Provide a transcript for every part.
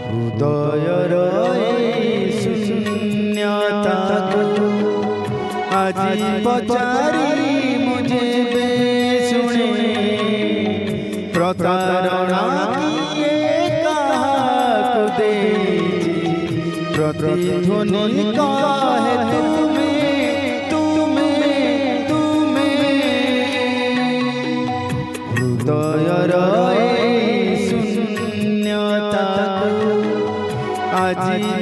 हृदयर शून्यता आज पचारी मुझे बेसुने प्रतारणा किए काहको देछि प्रतिध्वनि काहे तुम्हें हृदयर आज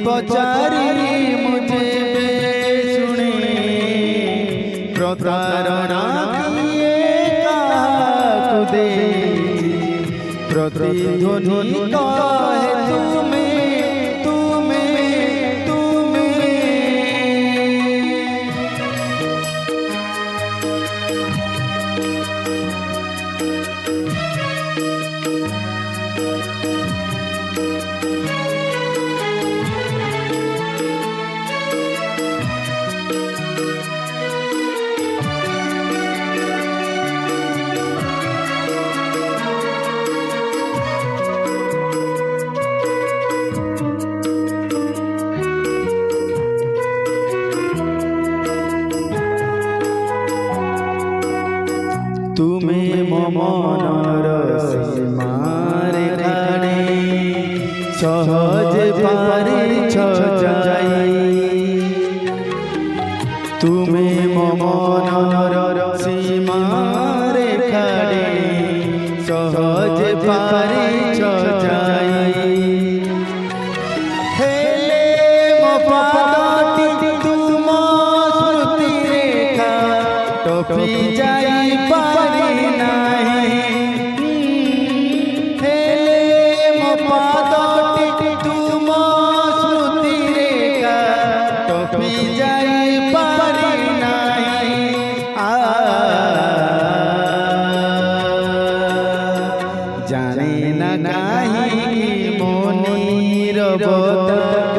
पचारी मुझे बेसुने प्रतारणा किए काहको देछि प्रतिध्वनि काहे तुम्हें तुम्हें ममनर सीमारे खाड़े सहज पारिछ जाई तुम्हें ममनर सीमारे खाड़े सहज पारिछ जाई हेले मो पादटी तुम स्मृति रेखा टपी जाई जाने न काहि मोनीर बतक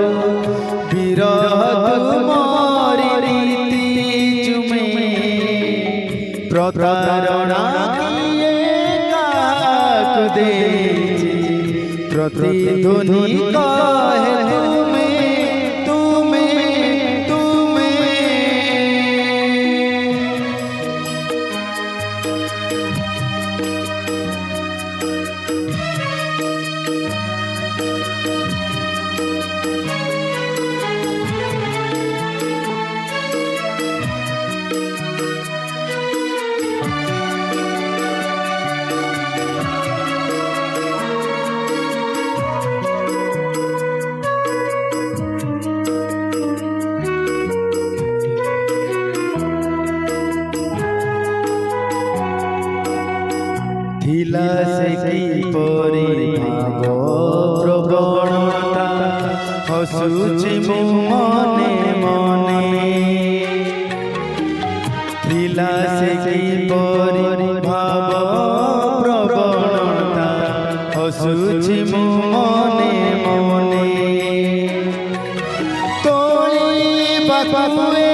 विरह तुमरी रीति चुमे प्रतारणा किए काहको देछि प्रतिध्वनि काहे थिला से किपरि भाव प्रवणता हसुछि मो मने मने थिला से किपरि भाव प्रवणता हसुछि मो मने मने तोली बाकुए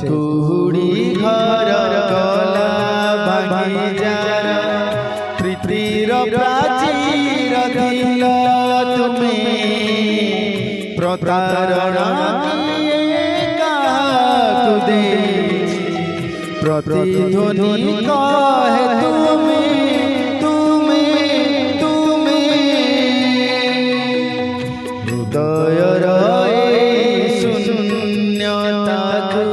कुहुड़ी घर गला भागी जार प्रीतिर प्राचीर दिल तुमे प्रतारणा काहाकु दे प्रतिध्वनि कहे तुमे तुमे तुमे हृदयर शून्यताकु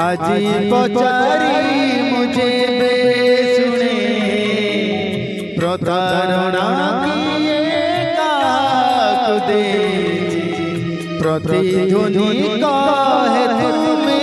আজি पचारी मुझे बेसुने प्रतारणा काहाकु दे प्रतिध्वनि कहे तुमे